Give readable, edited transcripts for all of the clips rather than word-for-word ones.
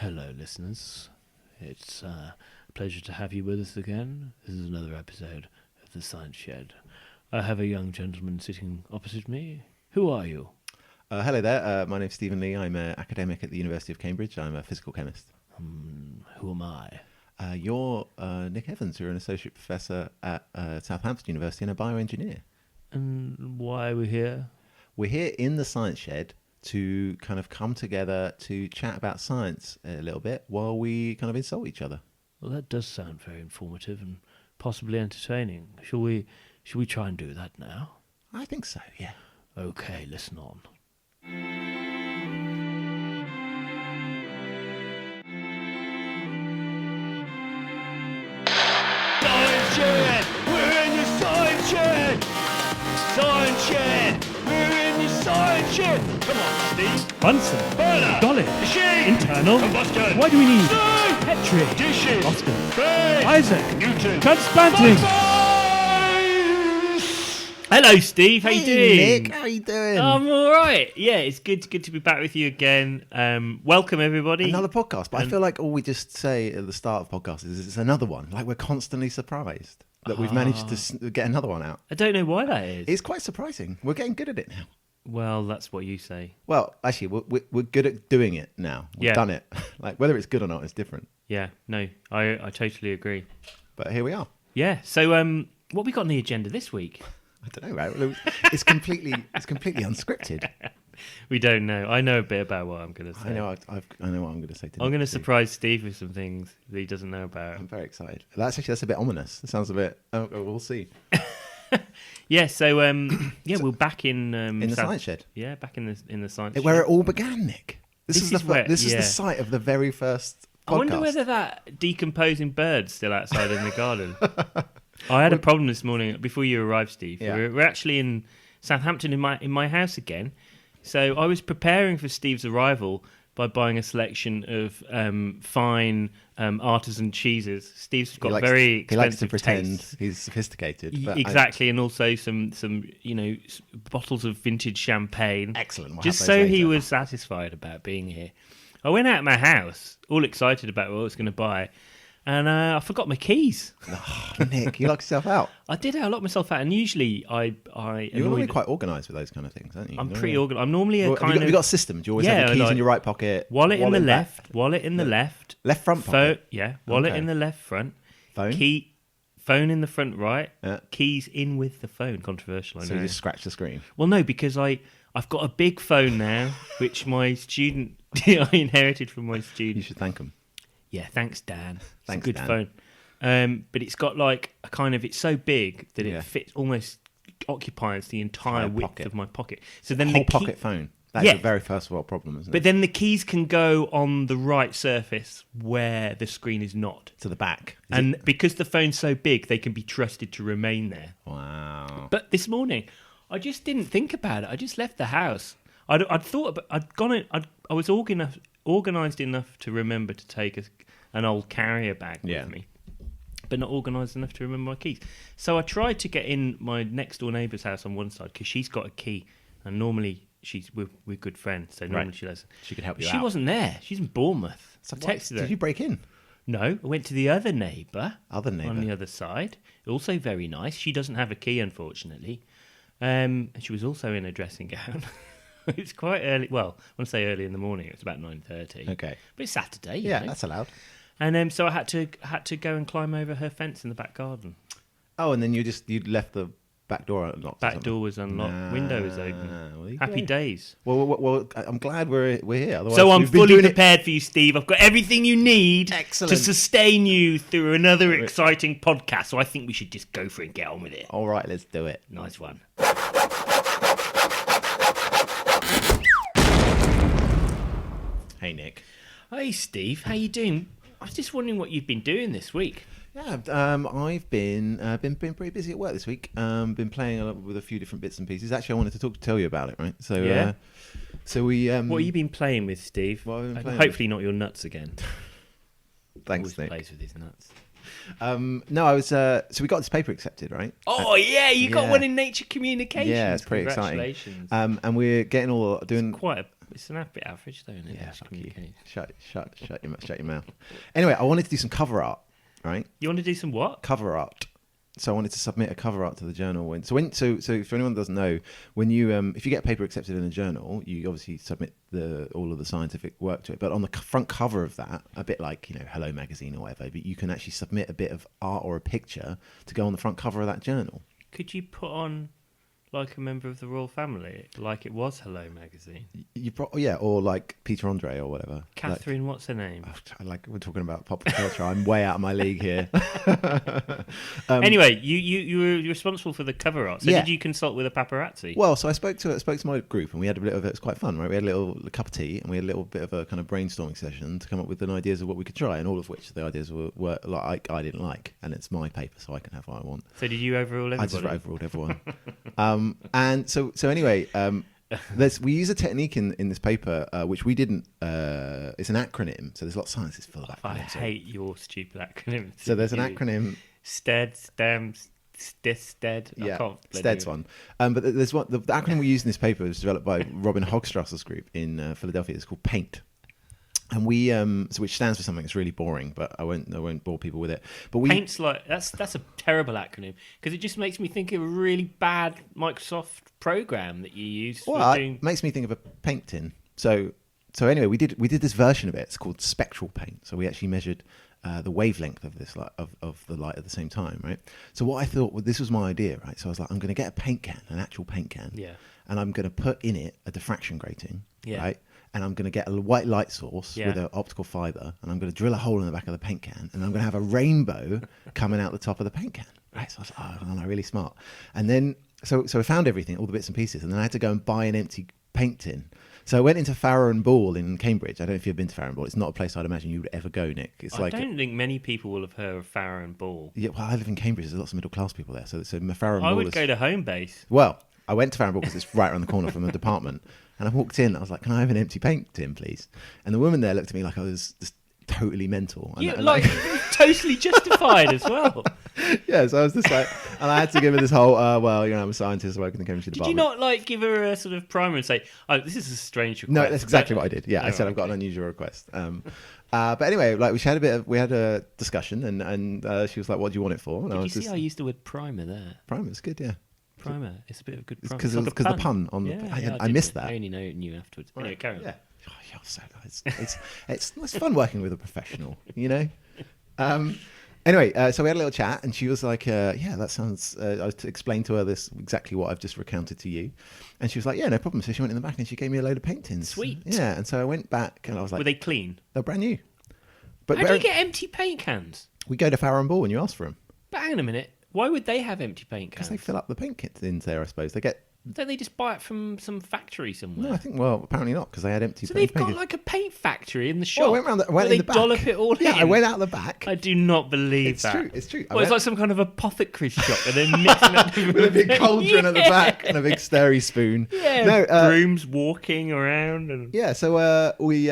Hello, listeners. It's a pleasure to have you with us again. This is another episode of the ScienceShed. I have a young gentleman sitting opposite me. Who are you? Hello there. My name's Stephen Lee. I'm an academic at the University of Cambridge. I'm a physical chemist. Who am I? You're Nick Evans. You're an associate professor at Southampton University and a bioengineer. And why are we here? We're here in the ScienceShed to kind of come together to chat about science a little bit while we kind of insult each other. Well, that does sound very informative and possibly entertaining. Shall we try and do that now? I think so, yeah. Okay, listen on. ScienceShed! We're in the ScienceShed! ScienceShed! We're in the ScienceShed! Come on, Steve. Bunsen. Burner! Dolly. Machine! Internal. Combustion! Why do we need Steam! Petri? Dishes! Oscar. Brain! Isaac. Newton! Transplanting. Hello, Steve. How you doing? Nick, how you doing? I'm all right. Yeah, it's good to be back with you again. Welcome, everybody. Another podcast, but I feel like all we just say at the start of podcasts is it's another one. Like we're constantly surprised that we've managed to get another one out. I don't know why that is. It's quite surprising. We're getting good at it now. Well, that's what you say. Well, actually, we're good at doing it now. We've done it. Like whether it's good or not is different. Yeah, no, I totally agree. But here we are. Yeah. So, what we got on the agenda this week? I don't know, right? It's completely unscripted. We don't know. I know a bit about what I'm going to say. I know what I'm going to say. I'm going to surprise Steve with some things that he doesn't know about. I'm very excited. That's a bit ominous. It sounds a bit. Oh, we'll see. Yeah. So, we're back in the ScienceShed. Yeah, back in the ScienceShed. Where it all began, Nick. This is the site of the very first podcast. I wonder whether that decomposing bird's still outside in the garden. I had a problem this morning before you arrived, Steve. Yeah. We're actually in Southampton in my house again. So I was preparing for Steve's arrival by buying a selection of fine artisan cheeses. Steve's got very expensive He likes to pretend tastes. he's sophisticated. But Exactly, and also some bottles of vintage champagne. Excellent. We'll Just have so those he later. was satisfied about being here. I went out of my house, all excited about what I was going to buy, and I forgot my keys. Oh, Nick, you locked yourself out. I did. I locked myself out, and usually I You're normally quite organised with those kind of things, aren't you? I'm pretty organised. I'm normally a kind have of. you got a system? Do you always have the keys in your right pocket? Wallet in the back? left. Wallet in the left. Left front Phone. pocket. Yeah. Wallet Okay. in the left front. Phone. Phone in the front right. Yeah. Keys in with the phone. Controversial. I So know. you just scratch the screen. Well, no, because I've got a big phone now, which my student I inherited from my You student. should thank them. Yeah. Thanks, Dan. It's Thanks, a good Dan. phone. But it's got like a kind of, it's so big that Yeah. it fits, almost occupies the entire width pocket. of my pocket. So then Whole the key, pocket phone. That's Yeah. the very first world problem, isn't but it? then the keys can go on the right surface where the screen is not. To the back. And because the phone's so big, they can be trusted to remain there. Wow. But this morning, I just didn't think about it. I just left the house. I'd thought about, I was organised enough to remember to take an old carrier bag with me, but not organised enough to remember my keys. So I tried to get in my next door neighbour's house on one side because she's got a key, and normally we're good friends, so normally she does. She could help you She out. wasn't there. She's in Bournemouth. So I texted her. Did you break in? No, I went to the other neighbour. Other neighbour. On the other side. Also very nice. She doesn't have a key, unfortunately. And she was also in a dressing gown. It's quite early. Well, I want to say early in the morning. It's about 9:30. Okay. But it's Saturday. you Yeah, know. that's allowed. And so I had to go and climb over her fence in the back garden. Oh, and then you left the back door unlocked. Back door was unlocked. Window was open. Well, you Happy go. days. Well, I'm glad we're here. Otherwise, So I'm we've been fully doing it- prepared for you, Steve. I've got everything you need Excellent. to sustain you through another exciting podcast. So I think we should just go for it and get on with it. All right, let's do it. Nice one. Hey, Nick. Hey, Steve. How you doing? I was just wondering what you've been doing this week. Yeah, I've been pretty busy at work this week. Been playing a lot with a few different bits and pieces. Actually, I wanted to tell you about it, right? So, Yeah. So we. What have you been playing with, Steve? What have I been playing Hopefully not your nuts again. Thanks, Always Nick. plays with his nuts. No, I was. So we got this paper accepted, right? Oh you got yeah. one in Nature Communications. Yeah, it's pretty exciting. Congratulations. And we're getting all doing. Quite a It's an bit average, though, isn't it? Yeah, fuck you. Shut your mouth. Anyway, I wanted to do some cover art, right? You want to do some what? Cover art. So I wanted to submit a cover art to the journal. So if anyone doesn't know, when you if you get a paper accepted in a journal, you obviously submit all of the scientific work to it. But on the front cover of that, a bit like Hello Magazine or whatever, but you can actually submit a bit of art or a picture to go on the front cover of that journal. Could you put on like a member of the royal family, like it was Hello Magazine? Or like Peter Andre or whatever. Catherine, what's her name? We're talking about pop culture. I'm way out of my league here. Anyway, you were responsible for the cover art. So did you consult with a paparazzi? Well, so I spoke to my group, and we had a bit of it. It was quite fun, right? We had a cup of tea, and we had a little bit of a kind of brainstorming session to come up with the ideas of what we could try, and all of which the ideas were like I didn't like, and it's my paper, so I can have what I want. So did you overrule everybody? I just overruled everyone. And so anyway, we use a technique in this paper which we didn't. It's an acronym, so there's a lot of science is full of acronyms. I hate your stupid acronyms. So there's an acronym. STED, STEM, STED. Yeah, STED's one. But there's one. The acronym we use in this paper was developed by Robin Hogstrasser's group in Philadelphia. It's called PAINT. And we, which stands for something that's really boring, but I won't bore people with it. But Paint's like that's a terrible acronym because it just makes me think of a really bad Microsoft program that you use. It makes me think of a paint tin. So anyway, we did this version of it. It's called spectral paint. So we actually measured the wavelength of this of the light at the same time, right? So what I thought, this was my idea, right? So I was like, I'm going to get a paint can, an actual paint can, and I'm going to put in it a diffraction grating, right? And I'm going to get a white light source with an optical fiber, and I'm going to drill a hole in the back of the paint can, and I'm going to have a rainbow coming out the top of the paint can. Right? So I was like, oh, really smart. And then, so I found everything, all the bits and pieces, and then I had to go and buy an empty paint tin. So I went into Farrow and Ball in Cambridge. I don't know if you've been to Farrow and Ball. It's not a place I'd imagine you would ever go, Nick. I don't think many people will have heard of Farrow and Ball. Yeah, well, I live in Cambridge. There's lots of middle class people there. So Farrow and Ball. I would go to Homebase. Well, I went to Farrow and Ball because it's right around the corner from the department. And I walked in, I was like, can I have an empty paint tin, please? And the woman there looked at me like I was just totally mental. And totally justified as well. Yeah, so I was just like, and I had to give her this whole, I'm a scientist working in the chemistry department. Did you not give her a sort of primer and say, oh, this is a strange request? No, that's exactly what I did. Yeah, I said I've got an unusual request. But anyway, we had a discussion, and she was like, what do you want it for? And did you see I used the word primer there? Primer's good, yeah. Primer. It's a bit of a good primer. Because the pun on I missed that. I only knew afterwards. Right. Anyway, carry on. Yeah. Oh, you're so nice. It's fun working with a professional, Anyway, so we had a little chat, and she was like, that sounds... I explained to her exactly what I've just recounted to you. And she was like, yeah, no problem. So she went in the back, and she gave me a load of paint tins. Sweet. Yeah, and so I went back, and I was like... Were they clean? They're brand new. But how do you get empty paint cans? We go to Farrow and Ball when you ask for them. But hang on a minute. Why would they have empty paint cans? Because they fill up the paint kits in there, I suppose. Don't they just buy it from some factory somewhere? No, I think, apparently not, because they had empty paint. So they've got like a paint factory in the shop. Well, I went in the back. They dollop it all in? Yeah, I went out the back. I do not believe that. It's true. Well, it's like some kind of apothecary shop, and they're mixing up with a big cauldron at the back and a big stirry spoon. Yeah, brooms walking around. And... Yeah, so we...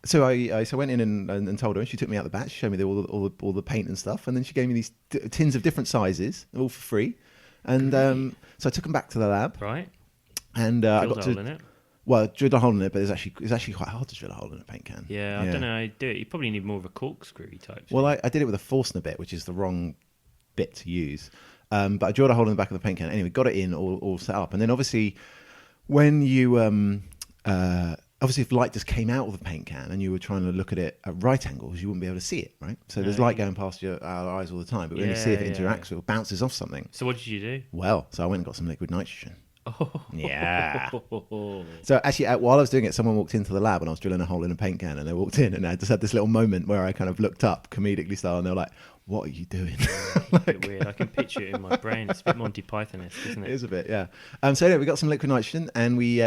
So I went in and told her, and she took me out the back. She showed me all the paint and stuff, and then she gave me these tins of different sizes, all for free. And so I took them back to the lab. Right. And I got to... Drilled a hole in it? Well, drilled a hole in it, but it's actually quite hard to drill a hole in a paint can. Yeah, I don't know how you do it. You probably need more of a corkscrew type. Well, I did it with a Forstner bit, which is the wrong bit to use. But I drilled a hole in the back of the paint can. Anyway, got it in all set up. And then obviously, when you... obviously, if light just came out of the paint can and you were trying to look at it at right angles, you wouldn't be able to see it, right? So there's light going past our eyes all the time, but we only see if it interacts or bounces off something. So what did you do? Well, so I went and got some liquid nitrogen. Oh. Yeah. So actually, while I was doing it, someone walked into the lab and I was drilling a hole in a paint can, and they walked in, and I just had this little moment where I kind of looked up, comedically style, and they were like, what are you doing? It's a bit weird. I can picture it in my brain. It's a bit Monty Python-esque, isn't it? It is a bit, yeah. So anyway, we got some liquid nitrogen, and we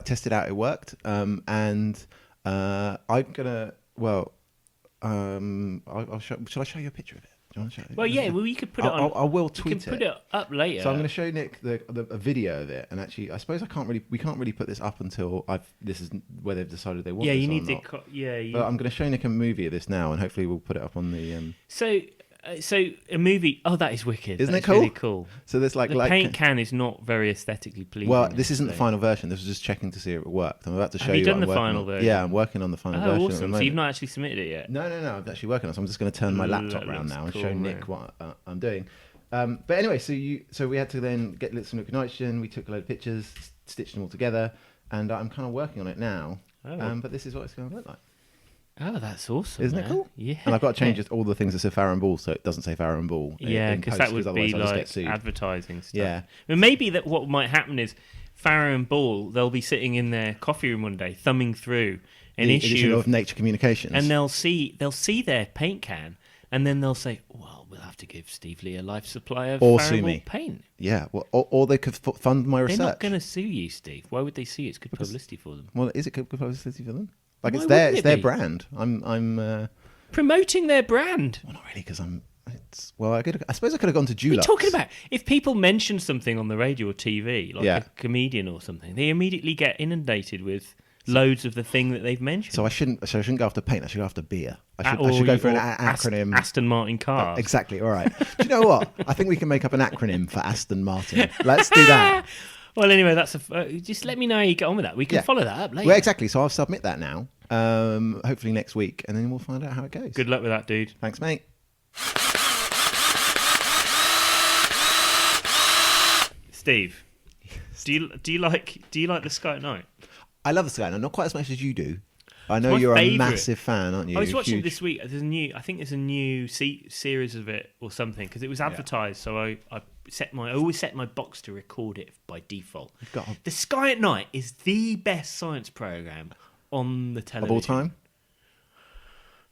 tested out it worked. And I'm gonna I'll show. Shall I show you a picture of it? Do you want to show it? Well, yeah. Well, you could put it on. I will tweet it. You can put it up later. So I'm going to show Nick a video of it, and actually, I suppose we can't really put this up until this is where they've decided they want. Yeah, this you need to. But I'm going to show Nick a movie of this now, and hopefully we'll put it up on the. So So a movie. Oh, that is wicked. Isn't That it is cool? Really cool. So there's The paint can is not very aesthetically pleasing. Well, this isn't the actually. final version. This was just checking to see if it worked. I'm about to show Have you you. done what I'm the working final on. version? Yeah, I'm working on the final version. Oh, at the awesome! So moment. you've not actually submitted it yet? No. I'm actually working on it. So I'm just going to turn my laptop That around looks now and cool, show Nick man. what I'm doing. But anyway, so we had to then get some nitrogen. We took a load of pictures, stitched them all together, and I'm kind of working on it now. Oh. But this is what it's going to look like. Oh, that's awesome! Isn't it man. cool? Yeah. And I've got to change all the things that say Farrow and Ball so it doesn't say Farrow and Ball. Yeah, in because post, that would otherwise be I'll just get like sued. advertising stuff. Yeah. But maybe that what might happen is Farrow and Ball, they'll be sitting in their coffee room one day, thumbing through an The issue edition of Nature Communications. and they'll see their paint can, and then they'll say, "Well, we'll have to give Steve Lee a life supply of Or Farrow sue and Ball me. paint." Yeah, well, or they could fund my research. They're not going to sue you, Steve. Why would they sue you? It's good publicity for them. Well, is it good publicity for them? Like Why it's wouldn't it's it their be? brand. I'm Promoting their brand. well, not really because I suppose I could have gone to What are you Dulux. talking about? If people mention something on the radio or TV, like Yeah. a comedian or something, they immediately get inundated with loads of the thing that they've mentioned. So I shouldn't go after paint. I should go after beer. I should go for an acronym. Aston Martin cars. Exactly. All right. Do you know what? I think we can make up an acronym for Aston Martin. Let's do that. Well, anyway, that's just let me know how you get on with that. We can Yeah. follow that up later. Well, exactly. So I'll submit that now. Hopefully next week, and then we'll find out how it goes. Good luck with that, dude. Thanks, mate. Steve, do you like the Sky at Night? I love the Sky, not quite as much as you do. I know my you're favourite. a massive fan, aren't you? I was watching Huge. it this week. I think there's a new series of it or something because it was advertised. So I always set my box to record it by default. The Sky at Night is the best science program on the television Of all time?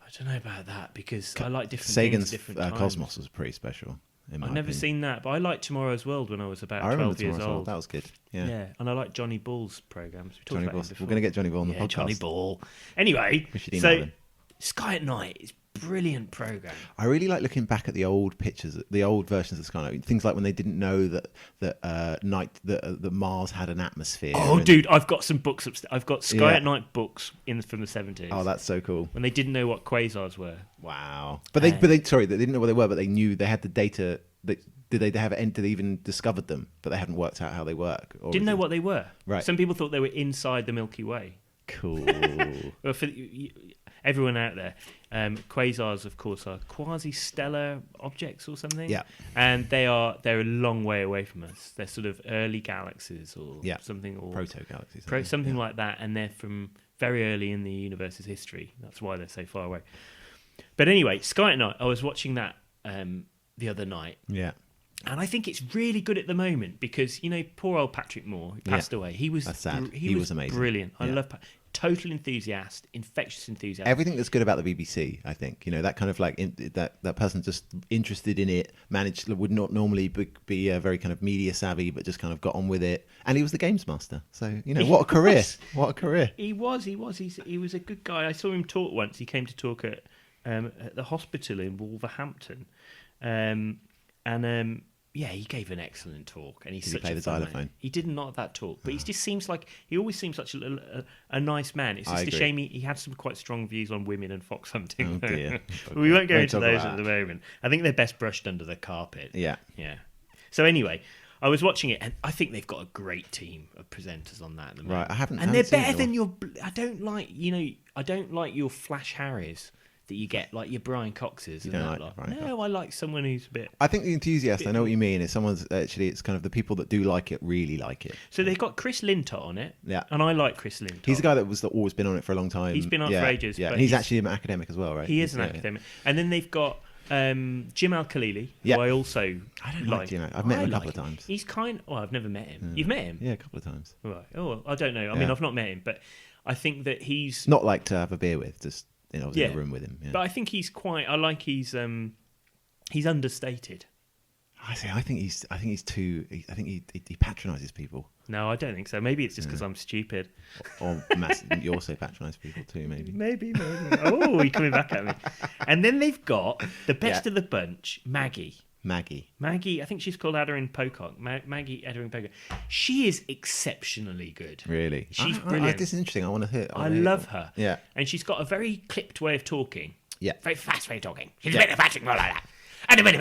I don't know about that because I like different Sagan's things at different times. Cosmos was pretty special. In my I've never opinion. seen that, but I liked Tomorrow's World when I was about I remember 12 years Tomorrow's World. old. That was good. Yeah. And I like Johnny Ball's programs. We talked Johnny about Ball. him before. We're going to get Johnny Ball on the podcast. Johnny Ball. Anyway, We should email so him. Sky at Night is a brilliant program. I really like looking back at the old pictures, the old versions of Sky. Things like when they didn't know that Mars had an atmosphere. Oh, and- dude, I've got some books upstairs. I've got Sky Yeah. at Night books from the 70s. Oh, that's so cool. when they didn't know what quasars were. Wow. But they didn't know what they were, but they knew they had the data. Did they even discovered them, but they hadn't worked out how they work? Or Didn't know what they were. Right. Some people thought they were inside the Milky Way. Cool. Well, for everyone out there, quasars, of course, are quasi-stellar objects or something. Yeah. And they're a long way away from us. They're sort of early galaxies or something, or Proto-galaxies. something like that, and they're from very early in the universe's history. That's why they're so far away. But anyway, Sky at Night. I was watching that the other night. Yeah. And I think it's really good at the moment because, poor old Patrick Moore, who passed away. He was That's sad. He was amazing. Brilliant. I Yeah. love total enthusiast, infectious enthusiasm. Everything that's good about the BBC, I think, that kind of like that person just interested in it, would not normally be very kind of media savvy, but just kind of got on with it. And he was the games master. So, what a career. What a career. He was. He was a good guy. I saw him talk once. He came to talk at the hospital in Wolverhampton. He gave an excellent talk, and he's Did he such play a the fun xylophone? man. He did not at that talk, but he just seems like he always seems such a nice man. It's I just a agree. shame he had some quite strong views on women and fox hunting. Oh, dear. But we won't go Won't into talk those about at the that. moment. I think they're best brushed under the carpet. Yeah. So anyway, I was watching it, and I think they've got a great team of presenters on that at the moment. Right, I haven't And they're seen better it than your. I don't like your Flash Harris that you get, like your Brian Coxes. You and don't that like lot. Brian No, I like someone who's a bit. I think the enthusiast, I know what you mean, is it's kind of the people that do like it, really like it. So they've got Chris Lintott on it. Yeah. And I like Chris Lintott. He's the guy that's always been on it for a long time. He's been on for ages, Yeah, but and he's he's- actually an academic as well, right? He is an Yeah. academic. And then they've got Jim Al-Khalili, Yeah. who I also I don't like. like Jim. I've met him a I couple like of times. He's I've never met him. You've met him? Yeah, a couple of times. Right. Oh, well, I don't know. I mean, Yeah. I've not met him, but I think that he's... Not like to have a beer with, just I was in a room with him. Yeah. But I think he's quite... I like he's understated. I think he's too. I think he patronises people. No, I don't think so. Maybe it's just because I'm stupid. Or you also patronise people too, maybe. Maybe. Oh, you're coming back at me. And then they've got the best of the bunch, Maggie, I think she's called Aderin Pocock. Maggie Aderin Pocock. She is exceptionally good. Really? She's brilliant. This is interesting. I want to hear. I love her. Yeah. And she's got a very clipped way of talking. Yeah. Very fast way of talking. She's a bit of fashion like that. And then we're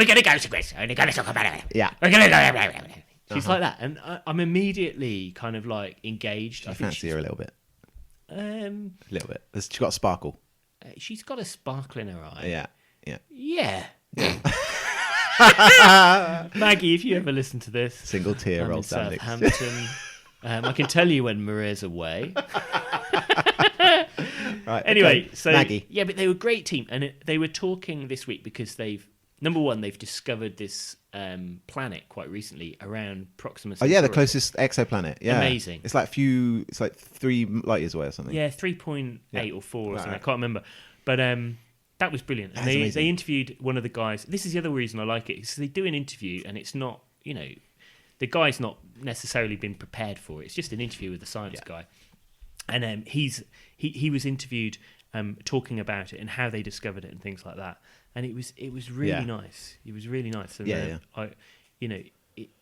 going to go to Chris. And we're going to talk about it. Yeah. We're going to go. She's like that, and I'm immediately kind of like engaged. I fancy her a little bit. A little bit. She's got a sparkle. She's got a sparkle in her eye. Yeah. Maggie, if you ever listen to this, Single tear I'm in rolls down Nick's. Southampton. I can tell you when Maria's away. Right. Anyway, okay. so Maggie. yeah, but they were a great team, and they were talking this week because they've discovered this planet quite recently around Proxima Oh Centauri. yeah, the closest exoplanet. Yeah, Amazing. It's like 3 light years away or something. Yeah, 3.8 or 4 or something. Right. I can't remember, but that was brilliant. And That's they amazing. interviewed one of the guys. This is the other reason I like it. Is they do an interview, and it's not, the guy's not necessarily been prepared for it. It's just an interview with the science guy, and he was interviewed talking about it and how they discovered it and things like that. And it was really nice. It was really nice. And,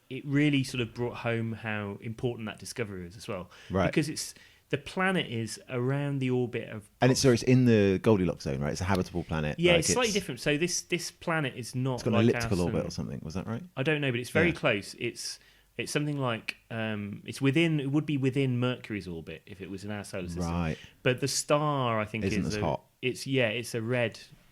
it really sort of brought home how important that discovery is as well. Right. Because the planet is around the orbit of... And it's in the Goldilocks zone, right? It's a habitable planet. Yeah, like it's slightly different. So this planet is not It's got like an elliptical our orbit sun. or something. Was that right? I don't know, but it's very close. It's something like it would be within Mercury's orbit if it was in our solar system. Right. But the star, I think, Isn't as hot. It's a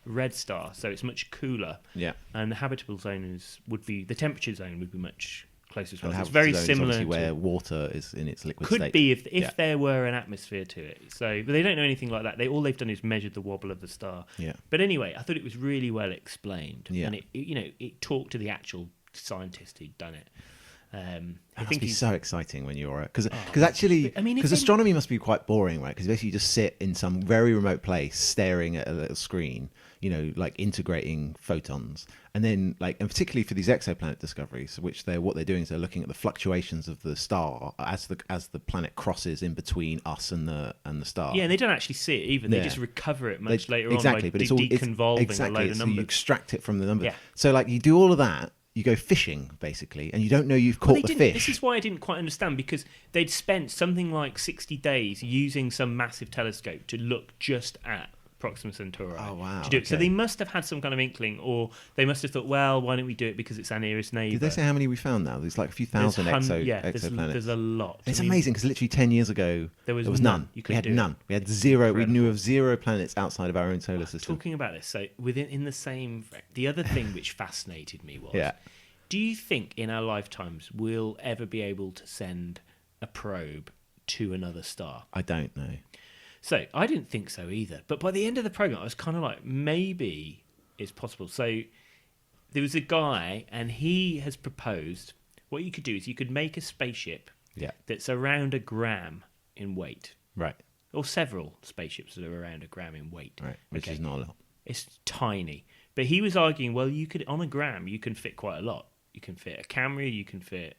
red star, so it's much cooler. Yeah. And the habitable zone the temperature zone would be much closer as well. And So it's very habitable zone is similar obviously to where water is in its liquid could state. be if there were an atmosphere to it. So, but they don't know anything like that. All they've done is measured the wobble of the star. Yeah. But anyway, I thought it was really well explained. Yeah. And it talked to the actual scientist who'd done it. I That think must be he's so exciting when you're because I mean, if astronomy must be quite boring, right? Because basically you just sit in some very remote place staring at a little screen, like integrating photons, and then and particularly for these exoplanet discoveries, what they're doing is they're looking at the fluctuations of the star as the planet crosses in between us and the star. Yeah, and they don't actually see it either. They just recover it much later on by but it's all deconvolving a load of so numbers. you extract it from the numbers. Yeah. So you do all of that. You go fishing, basically, and you don't know you've caught the fish. This is why I didn't quite understand, because they'd spent something like 60 days using some massive telescope to look just at Proxima Centauri. Oh, wow. To do it. So okay. they must have had some kind of inkling, or they must have thought, well, why don't we do it because it's our nearest neighbour? Did they say how many we found now? There's like a few thousand exoplanets. There's a lot. It's amazing because literally 10 years ago, there was none. We had none. We had zero. Incredible. We knew of 0 planets outside of our own solar system. Talking about this, so in the same... The other thing which fascinated me was... Yeah. Do you think in our lifetimes we'll ever be able to send a probe to another star? I don't know. So I didn't think so either. But by the end of the program, I was kind of like, maybe it's possible. So there was a guy, and he has proposed what you could do is you could make a spaceship that's around a gram in weight. Right. Or several spaceships that are around a gram in weight. Right. Which is not a lot. It's tiny. But he was arguing, well, on a gram, you can fit quite a lot. You can fit a camera, you can fit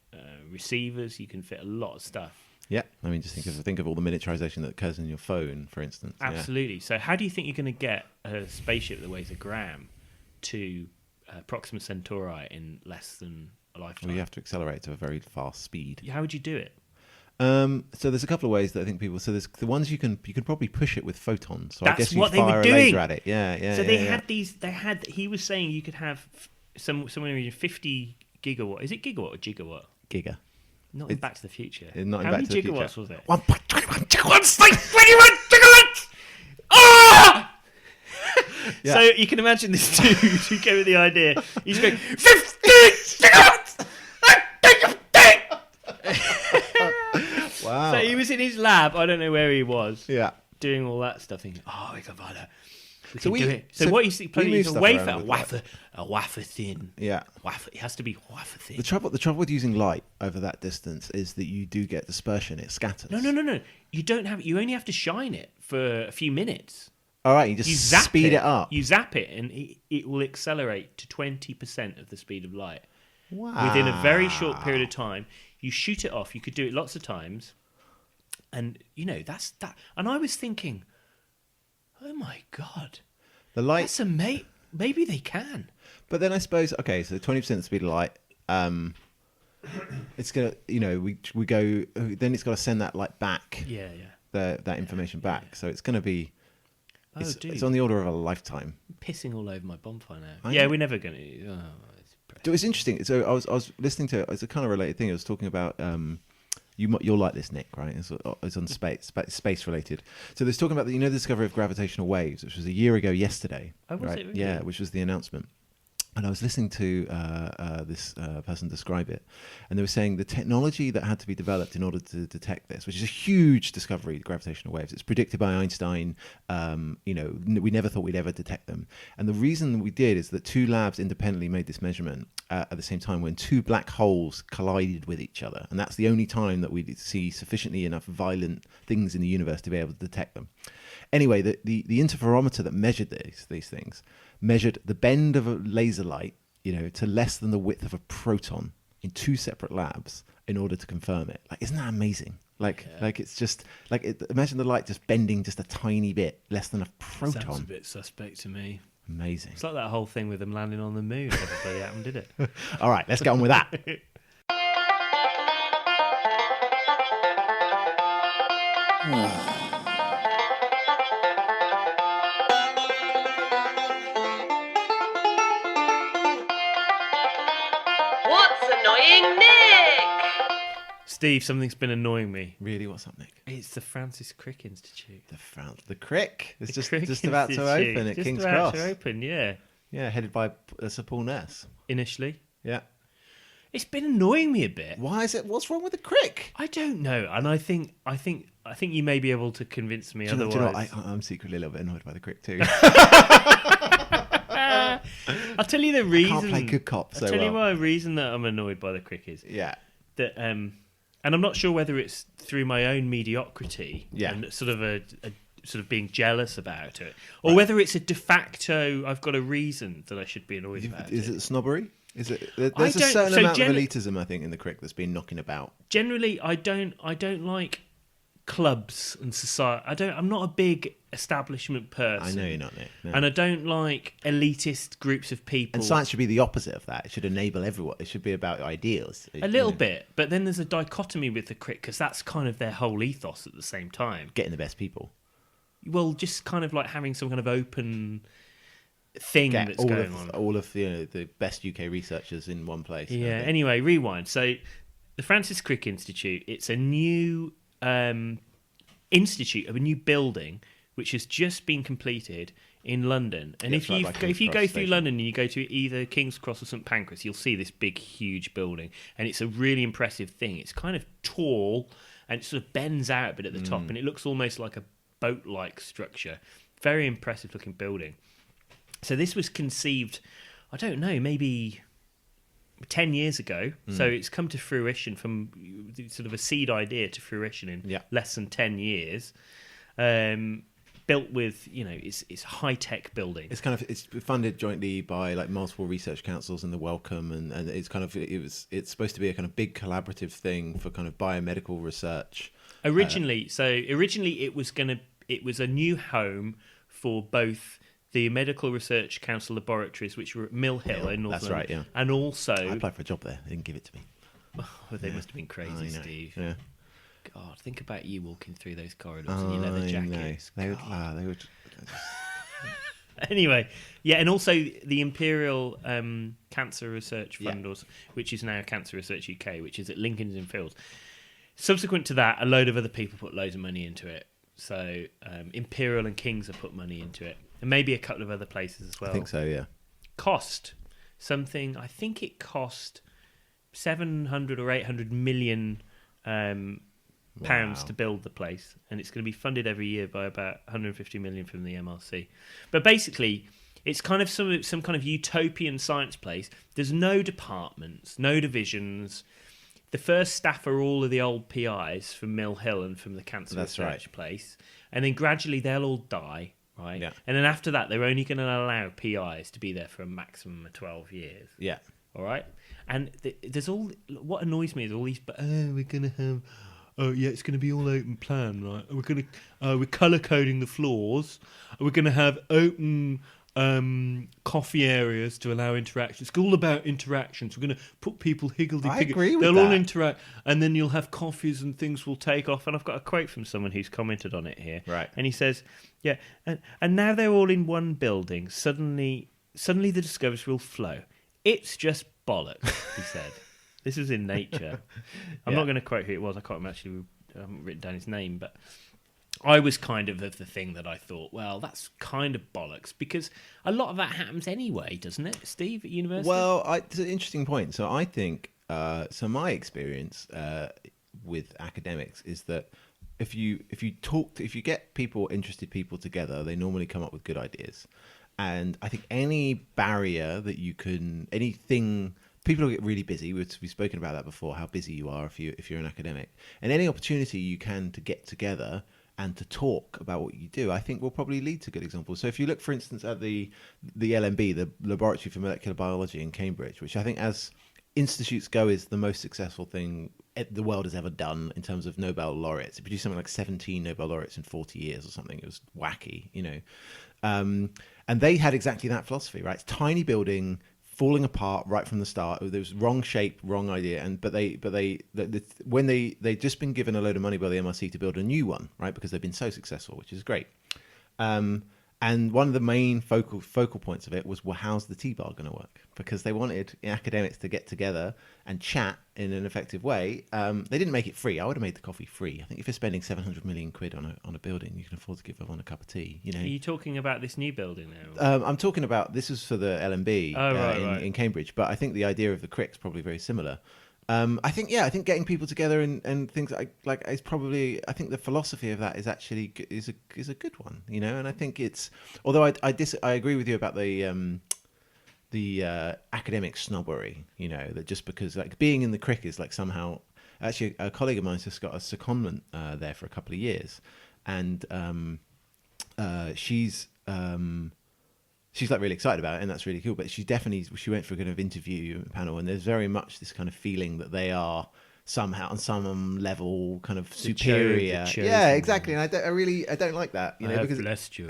receivers, you can fit a lot of stuff. Yeah, I mean, just think of all the miniaturization that occurs in your phone, for instance. Absolutely. Yeah. So how do you think you're going to get a spaceship that weighs a gram to Proxima Centauri in less than a lifetime? Well, you have to accelerate to a very fast speed. How would you do it? So there's a couple of ways that I think people. So there's the ones you can probably push it with photons. So That's I guess you what they fire were a doing. laser at it. Yeah. So they had these. They had. He was saying you could have somewhere in 50 gigawatt. Is it gigawatt or gigawatt? Giga. Not in Back to the Future. Not in How Back many to the Future. gigawatts was it? 1.21 gigawatts. 1.21 gigawatts. Ah! Yeah. So you can imagine this dude who came with the idea. He's going 50 gigawatts. Wow. So he was in his lab. I don't know where he was. Yeah. Doing all that stuff. Thinking, we can find it. We So can we- do it. So so what you see? we move He's a stuff wafer, around with a wafer thin. Yeah. Wafer. It has to be wafer thin. The trouble with using light over that distance is that you do get dispersion. It scatters. No. You don't have. You only have to shine it for a few minutes. All right, you just You zap speed it up. You zap it, and it will accelerate to 20% of the speed of light Wow. within a very short period of time. You shoot it off. You could do it lots of times, and that's that. And I was thinking, oh my god, The light. that's amazing. Maybe they can. But then I suppose, okay, so 20% speed of light, it's going to, we go, then it's got to send that light back, Yeah. that information back. So it's going to be, Oh, it's on the order of a lifetime. Pissing all over my bonfire now. I Yeah, know. we're never going to. Oh, It was interesting. So I was listening to it's a kind of related thing. I was talking about you'll like this, Nick, right? It's on space related. So there's talking about the discovery of gravitational waves, which was a year ago yesterday. Oh, was right? it really? Yeah, which was the announcement. And I was listening to this person describe it, and they were saying the technology that had to be developed in order to detect this, which is a huge discovery, gravitational waves. It's predicted by Einstein. We never thought we'd ever detect them. And the reason we did is that two labs independently made this measurement at the same time when two black holes collided with each other. And that's the only time that we see sufficiently enough violent things in the universe to be able to detect them. Anyway, the interferometer that measured these things measured the bend of a laser light, to less than the width of a proton in two separate labs in order to confirm it. Like, isn't that amazing? Like it's just imagine the light just bending just a tiny bit, less than a proton. sounds a bit suspect to me. Amazing. It's like that whole thing with them landing on the moon. Never bloody happened, did it? All right, let's get on with that. What's annoying Nick? Steve, something's been annoying me. Really, what's up, Nick? It's the Francis Crick Institute. The Crick. It's The just Crick about to Institute. open at Just King's about Cross. to open, yeah. Yeah, headed by Sir Paul Ness. Initially. Yeah. It's been annoying me a bit. Why is it? What's wrong with the Crick? I don't know, and I think you may be able to convince me Do you know otherwise. what? I'm secretly a little bit annoyed by the Crick too. I'll tell you the reason. Can't play good cop so I'll tell you well. why reason that I'm annoyed by the Crick is Yeah. that, and I'm not sure whether it's through my own mediocrity Yeah. and sort of a sort of being jealous about it, or whether it's a de facto. I've got a reason that I should be annoyed about Is it. it snobbery? Is it? There's I a don't- certain so amount of elitism, I think, in the Crick that's been knocking about. Generally, I don't like clubs and society. I'm not a big establishment person. I know you're not, Nick. No. And I don't like elitist groups of people. And science should be the opposite of that. It should enable everyone. It should be about ideals. A little bit, but then there's a dichotomy with the Crick because that's kind of their whole ethos at the same time. Getting the best people. Well, just kind of like having some kind of open thing that's going on. All of the best UK researchers in one place. Yeah. Anyway, rewind. So, the Francis Crick Institute. It's a new institute of a new building which has just been completed in London. And Yeah, if it's you right by King's go Cross through station. London and you go to either King's Cross or St Pancras, you'll see this big, huge building, and it's a really impressive thing. It's kind of tall and it sort of bends out a bit at the top, and it looks almost like a boat-like structure. Very impressive looking building. So this was conceived, I don't know, maybe 10 years ago. So it's come to fruition from sort of a seed idea to fruition in less than 10 years. Built with, it's high-tech building. It's funded jointly by like multiple research councils and the Wellcome, and it's supposed to be a kind of big collaborative thing for kind of biomedical research. Originally it was a new home for both the Medical Research Council laboratories, which were at Mill Hill in North That's London, right, yeah. and also I applied for a job there. They didn't give it to me. they must have been crazy, I know. Steve. Yeah. God, think about you walking through those corridors in your leather jackets. They would. Anyway, yeah, and also the Imperial Cancer Research Fund, which is now Cancer Research UK, which is at Lincoln's Inn Fields. Subsequent to that, a load of other people put loads of money into it. So Imperial and King's have put money into it, and maybe a couple of other places as well. I think so. Yeah. Cost something. I think it cost 700 or 800 million pounds to build the place, and it's going to be funded every year by about 150 million from the MRC. But basically, it's kind of some kind of utopian science place. There's no departments, no divisions. The first staff are all of the old PIs from Mill Hill and from the cancer research place, and then gradually they'll all die, right? Yeah. And then after that, they're only going to allow PIs to be there for a maximum of 12 years. Yeah. All right, and there's all. What annoys me is all these. We're gonna have. Oh yeah, it's gonna be all open plan, right? We're colour coding the floors. We're gonna have open coffee areas to allow interactions. It's all about interactions. We're going to put people higgledy-piggledy. I agree with They'll all that. interact, and then you'll have coffees and things will take off. And I've got a quote from someone who's commented on it here. Right. And he says, yeah, and now they're all in one building. Suddenly the discoveries will flow. It's just bollocks, he said. This is in Nature. I'm not going to quote who it was. I can't actually. I haven't written down his name, but I was kind of the thing that I thought, well, that's kind of bollocks, because a lot of that happens anyway, doesn't it, Steve, at university? Well, it's an interesting point. So I think, my experience with academics is that if you get interested people together, they normally come up with good ideas. And I think any barrier that people get really busy. We've spoken about that before, how busy you are if you're an academic. And any opportunity you can to get together and to talk about what you do, I think will probably lead to good examples. So if you look, for instance, at the LMB, the Laboratory for Molecular Biology in Cambridge, which I think as institutes go is the most successful thing the world has ever done in terms of Nobel laureates. It produced something like 17 Nobel laureates in 40 years or something. It was wacky, and they had exactly that philosophy, right? It's tiny building, falling apart right from the start. There was wrong shape, wrong idea, when they'd just been given a load of money by the MRC to build a new one, right? Because they've been so successful, which is great. And one of the main focal points of it was, well, how's the T-bar going to work? Because they wanted academics to get together and chat in an effective way. They didn't make it free. I would have made the coffee free. I think if you're spending 700 million quid on a building, you can afford to give everyone a cup of tea. Are you talking about this new building now? I'm talking about, this is for the LMB in Cambridge, but I think the idea of the Crick's probably very similar. I think getting people together and things like is probably, I think the philosophy of that is actually is a good one, and I think it's, although I agree with you about the academic snobbery, that just because like being in the Crick is like somehow, actually a colleague of mine's just got a secondment there for a couple of years, and she's like really excited about it, and that's really cool. But she went for a kind of interview panel, and there's very much this kind of feeling that they are somehow on some level kind of superior. Yeah, exactly. And I don't like that. Because blessed you.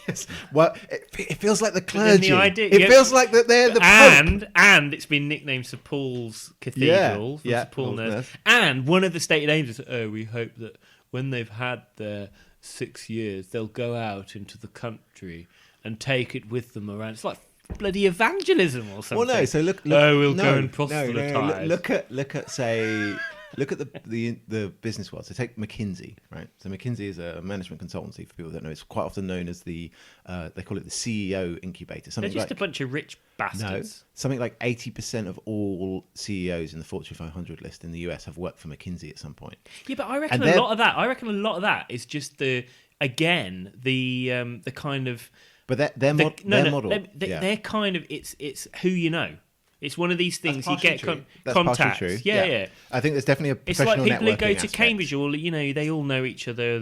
Yes. Well, it feels like the clergy. It feels like that they're the Pope. And it's been nicknamed St Paul's Cathedral. Yeah. St Paul knows. And one of the stated aims is, we hope that when they've had their 6 years, they'll go out into the country and take it with them around. It's like bloody evangelism or something. Well, no. So look. We'll go and proselytise. Look at the business world. So take McKinsey, right? So McKinsey is a management consultancy. For people that don't know, it's quite often known as they call it the CEO incubator. They're just a bunch of rich bastards. No, something like 80% of all CEOs in the Fortune 500 list in the US have worked for McKinsey at some point. Yeah, but I reckon a lot of that is just the kind of. But their model. They're kind of it's who you know. It's one of these things you get That's contacts. True. Yeah. I think there's definitely a professional It's like people who go to aspect. Cambridge, they all know each other. A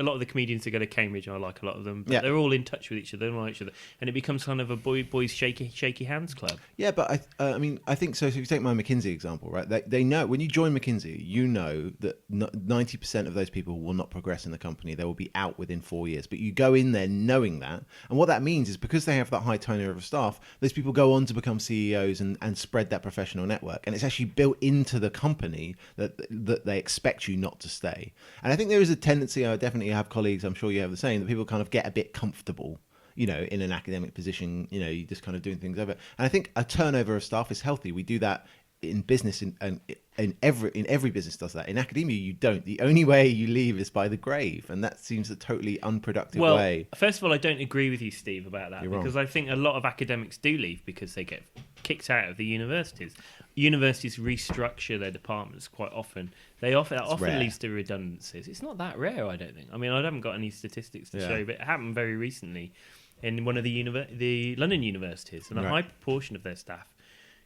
lot of the comedians that go to Cambridge, I like a lot of them, but they're all in touch with each other, and like each other, and it becomes kind of a boys shaky hands club. Yeah, but I think so. So if you take my McKinsey example, right? They know when you join McKinsey, you know that 90% of those people will not progress in the company. They will be out within 4 years. But you go in there knowing that, and what that means is because they have that high turnover of staff, those people go on to become CEOs and spread that professional network, and it's actually built into the company that they expect you not to stay. And I think there is a tendency, I definitely have colleagues, I'm sure you have the same, that people kind of get a bit comfortable, in an academic position, you just kind of doing things over. And I think a turnover of staff is healthy. We do that in business, and in every business does that. In academia, you don't. The only way you leave is by the grave, and that seems a totally unproductive way. Well, first of all, I don't agree with you, Steve, about that. You're wrong. Because I think a lot of academics do leave because they get kicked out of the universities. Universities restructure their departments quite often. That often leads to redundancies. It's not that rare, I don't think. I mean, I haven't got any statistics to show, but it happened very recently in one of the London universities, and a high proportion of their staff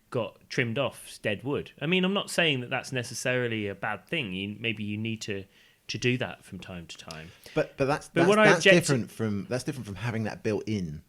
got trimmed off dead wood. I mean, I'm not saying that that's necessarily a bad thing. Maybe you need to do that from time to time. But that's different from having that built in.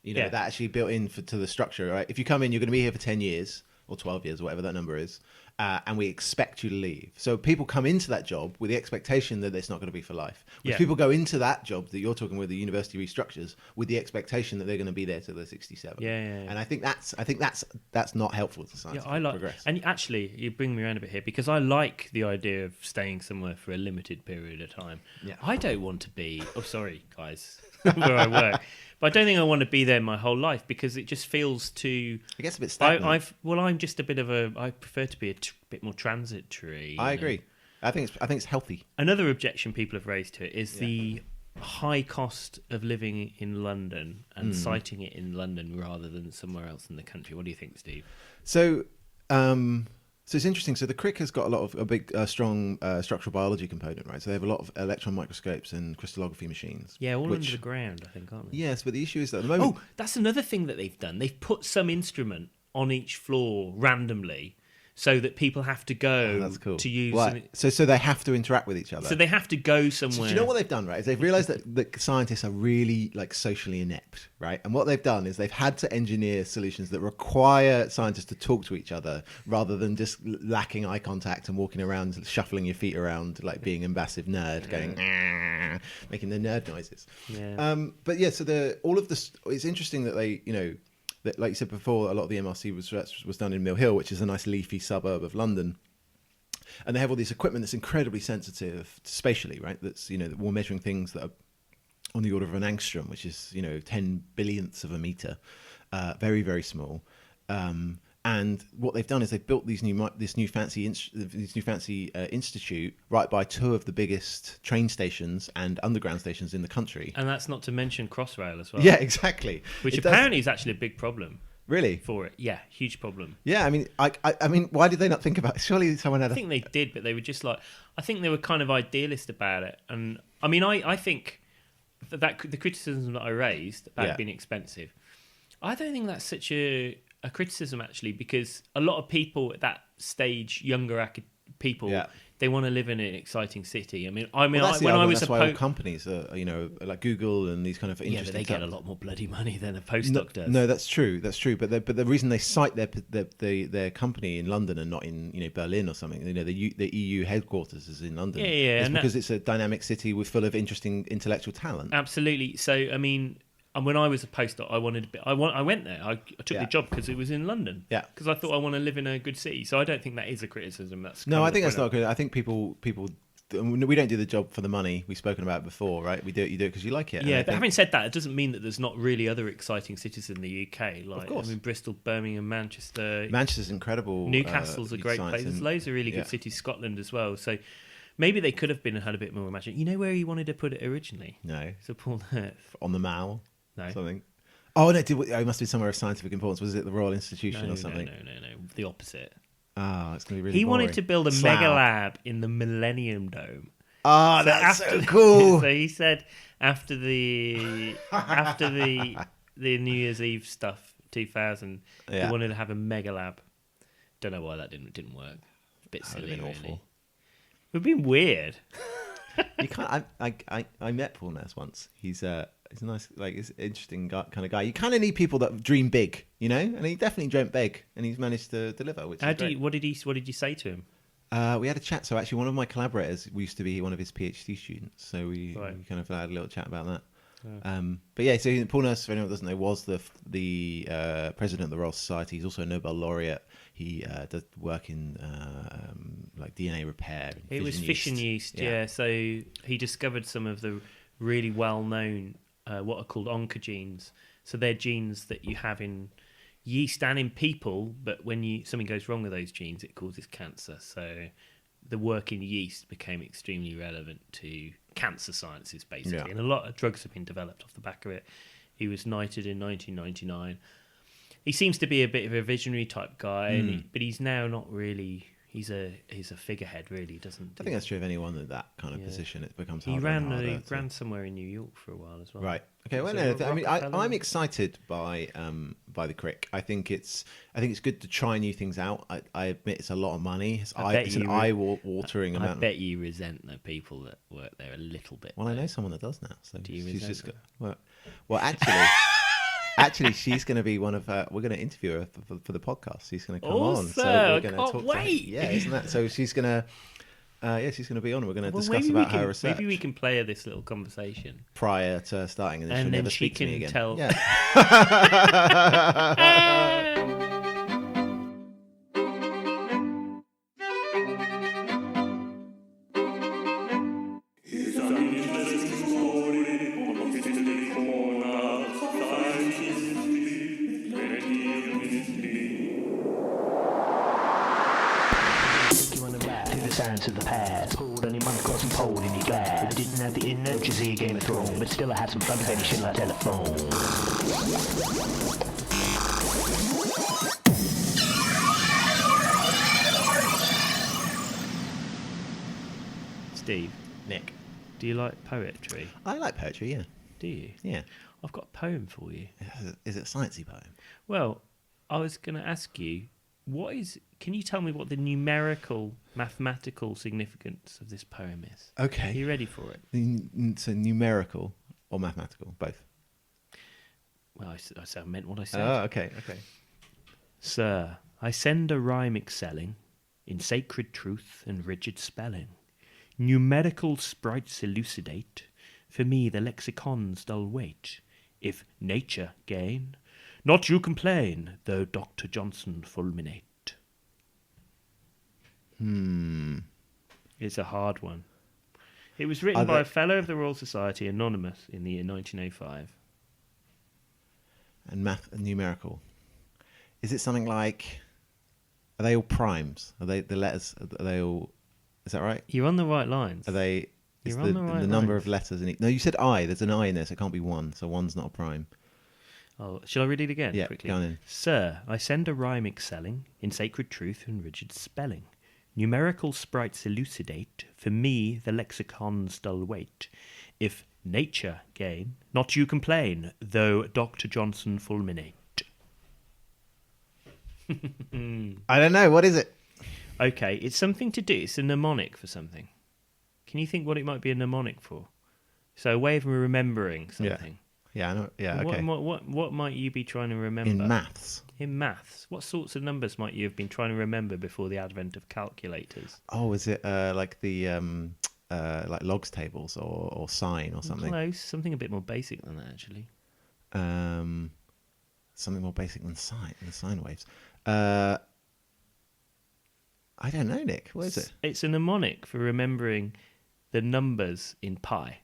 That actually built in to the structure, right? If you come in, you're going to be here for 10 years or 12 years, or whatever that number is. and we expect you to leave. So people come into that job with the expectation that it's not going to be for life. Which Yeah. people go into that job that you're talking with, the university restructures, with the expectation that they're going to be there till they're 67. Yeah. And I think that's not helpful to science. Yeah, I like, progress. and actually, you bring me around a bit here because I like the idea of staying somewhere for a limited period of time. Yeah. I don't want to be. Oh, sorry, guys, where I work, but I don't think I want to be there my whole life because it just feels too. It gets a bit stagnant. I'm just a bit of a. I prefer to be a bit more transitory. I agree. I think it's healthy. Another objection people have raised to it is the high cost of living in London and citing it in London rather than somewhere else in the country. What do you think, Steve? So, so it's interesting. So the Crick has got a big, strong structural biology component, right? So they have a lot of electron microscopes and crystallography machines. Yeah, all under the ground, I think, aren't they? Yes, but the issue is that at the moment. Oh, that's another thing that they've done. They've put some instrument on each floor randomly so that people have to go that's cool. to use... Right. So they have to interact with each other. So they have to go somewhere. So do you know what they've done, right? Is they've realised that scientists are really like socially inept, right? And what they've done is they've had to engineer solutions that require scientists to talk to each other rather than just lacking eye contact and walking around, shuffling your feet around like being an invasive nerd, going making the nerd noises. Yeah. But yeah, so all of this. It's interesting that they, that, like you said before, a lot of the MRC was done in Mill Hill, which is a nice leafy suburb of London. And they have all this equipment that's incredibly sensitive spatially, right? That's, that we're measuring things that are on the order of an angstrom, which is, 10 billionths of a meter, very, very small. And what they've done is they've built this new fancy institute right by two of the biggest train stations and underground stations in the country. And that's not to mention Crossrail as well. Yeah, exactly. Which apparently is actually a big problem. Really? For it. Yeah, huge problem. Yeah, I mean, I mean, why did they not think about it? Surely someone had I think they did, but they were just like... I think they were kind of idealist about it. And, I mean, I think that the criticism that I raised about it being expensive, I don't think that's such a criticism, actually, because a lot of people at that stage, younger people... They want to live in an exciting city. I mean, when I was that's why all companies, like Google and these kind of interesting. Yeah, but they get a lot more bloody money than a postdoc does. No, that's true. That's true. But the reason they cite their company in London and not in Berlin or something, the EU headquarters is in London. Yeah, it's because it's a dynamic city full of interesting intellectual talent. Absolutely. So, I mean. And when I was a postdoc, I went there. I took the job because it was in London. Yeah. Because I thought I want to live in a good city. So I don't think that is a criticism. I think that's not good. I think people. We don't do the job for the money. We've spoken about it before, right? You do it because you like it. Yeah, but having said that, it doesn't mean that there's not really other exciting cities in the UK. Like, of course. I mean, Bristol, Birmingham, Manchester. Manchester's incredible. Newcastle's a great place. There's loads of really good cities. Scotland as well. So maybe they could have had a bit more imagination. You know where he wanted to put it originally? No. So Paul Earth. On the Mall? No. Something. Oh, no, it must be somewhere of scientific importance. Was it the Royal Institution or something? No. The opposite. Ah, it's going to be really He boring. wanted to build a mega lab in the Millennium Dome. Ah, that's so cool. So he said after the New Year's Eve stuff, 2000, he wanted to have a mega lab. Don't know why that didn't work. A bit silly, really. Awful. We've been weird. You can't. I met Paul Ness once. He's a nice, he's an interesting kind of guy. You kind of need people that dream big, and he definitely dreamt big, and he's managed to deliver. What did you say to him? We had a chat. So actually, one of my collaborators used to be one of his PhD students. So we kind of had a little chat about that. Yeah. But yeah, so Paul Nurse, for anyone who doesn't know, was the president of the Royal Society. He's also a Nobel laureate. He does work in like DNA repair. It was fission yeast, yeah. So he discovered some of the really well-known what are called oncogenes. So they're genes that you have in yeast and in people, but when something goes wrong with those genes, it causes cancer. So the work in yeast became extremely relevant to cancer sciences, basically. And a lot of drugs have been developed off the back of it. He was knighted in 1999. He seems to be a bit of a visionary type guy, but he's now not really. He's a figurehead, really. Doesn't. I think that's true of anyone in that kind of position. It becomes harder. He ran somewhere in New York for a while as well. Right. Okay. Well, no. I mean, I'm excited by the Crick. I think it's good to try new things out. I admit it's a lot of money. It's an eye-watering amount. I bet you resent the people that work there a little bit. Well, I know someone that does now. So do you resent well, actually. Actually, she's going to be one of. We're going to interview her for the podcast. She's going to come on. Also, We're going to can't talk wait. to her. Yeah, isn't that? So she's going to. She's going to be on. We're going to discuss maybe about her research. Maybe we can play her this little conversation prior to starting, and then she'll never she speak to me can again. tell. Yeah. Science of the past. Pulled any month, got some cold in your glass. I didn't have the internet, which is a Game of Thrones, but still I had some fun with any shit like telephone. Steve, Nick, do you like poetry? I like poetry. Yeah. Do you? Yeah. I've got a poem for you. Is it a sciencey poem? Well, I was going to ask you, can you tell me what the numerical, mathematical significance of this poem is? Okay. Are you ready for it? So numerical or mathematical, both. Well, I meant what I said. Oh, okay. Sir, I send a rhyme excelling in sacred truth and rigid spelling. Numerical sprites elucidate, for me the lexicon's dull weight. If nature gain, not you complain, though Dr. Johnson fulminate. It's a hard one. It was written by a Fellow of the Royal Society, anonymous, in the year 1905. And numerical. Is it something like? Are they all primes? Are they the letters? Are they all? Is that right? You're on the right lines. Are they? Is You're on the right number lines. of letters in each? No, you said I. There's an I in there, so it can't be one. So one's not a prime. Oh, shall I read it again? Yeah, quickly? go on in. Sir, I send a rhyme excelling in sacred truth and rigid spelling. Numerical sprites elucidate, for me the lexicon's dull weight. If nature gain, not you complain, though Dr. Johnson fulminate. I don't know. What is it? Okay, it's something to do. It's a mnemonic for something. Can you think what it might be a mnemonic for? So a way of remembering something. Yeah, I know. Yeah, okay. What might you be trying to remember? In maths. In maths. What sorts of numbers might you have been trying to remember before the advent of calculators? Oh, is it like the like logs tables or sine or something? Close. Something a bit more basic than that, actually. Something more basic than sine waves. I don't know, Nick. What is it? It's a mnemonic for remembering the numbers in pi.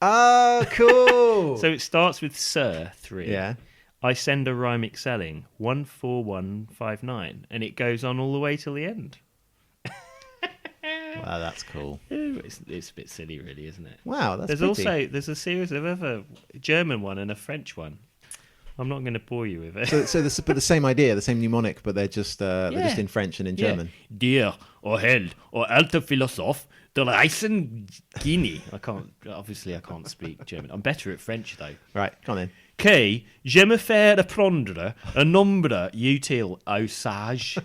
Oh, cool. So it starts with Sir 3. Yeah. I send a rhyme excelling 14159, and it goes on all the way till the end. Wow, that's cool. It's a bit silly, really, isn't it? Wow, that's There's a series of other German one and a French one. I'm not going to bore you with it. So but the same idea, the same mnemonic, but they're just in French and in German. Dear or held or alter Philosoph der Reisen Gini. I can't speak German. I'm better at French though. Right, come on in. Que je me faire apprendre un nombre utile au sage.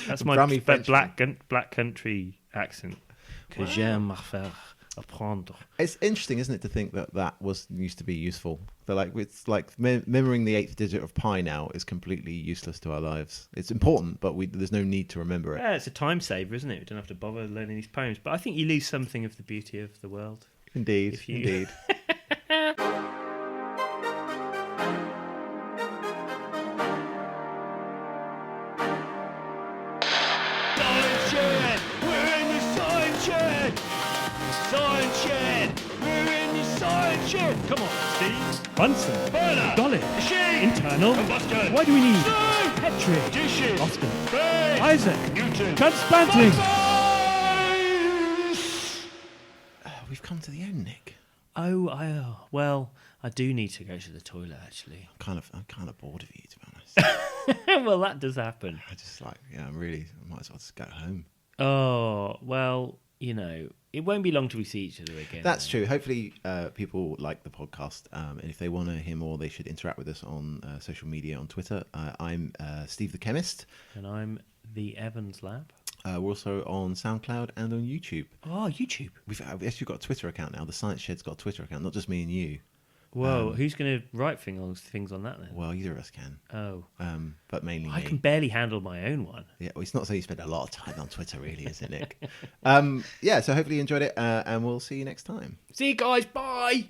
That's my Brummy French. black country accent. Que je me faire apprendre. It's interesting, isn't it, to think that used to be useful. That it's like remembering the 8th digit of pi now is completely useless to our lives. It's important, but there's no need to remember it. Yeah, it's a time saver, isn't it? We don't have to bother learning these poems. But I think you lose something of the beauty of the world. Indeed, indeed. Come on, Steve. Bunsen. Burner. Dolly. Machine. Internal. Combustion. Why do we need? Petri. Dishes. Oscar. Base. Isaac. Newton. Transplanting. We've come to the end, Nick. Well, I do need to go to the toilet, actually. I'm kind of bored of you, to be honest. Well, that does happen. I might as well just go home. Oh, well, it won't be long till we see each other again. That's true. Hopefully people like the podcast. And if they want to hear more, they should interact with us on social media, on Twitter. I'm Steve the Chemist. And I'm the Evans Lab. We're also on SoundCloud and on YouTube. Oh, YouTube. We've actually got a Twitter account now. The Science Shed's got a Twitter account, not just me and you. Whoa, who's going to write things on that then? Well, either of us can. Oh. But mainly I me. can barely handle my own one. Yeah, well, it's not so you spend a lot of time on Twitter, really, is it, Nick? Yeah, so hopefully you enjoyed it, and we'll see you next time. See you guys. Bye.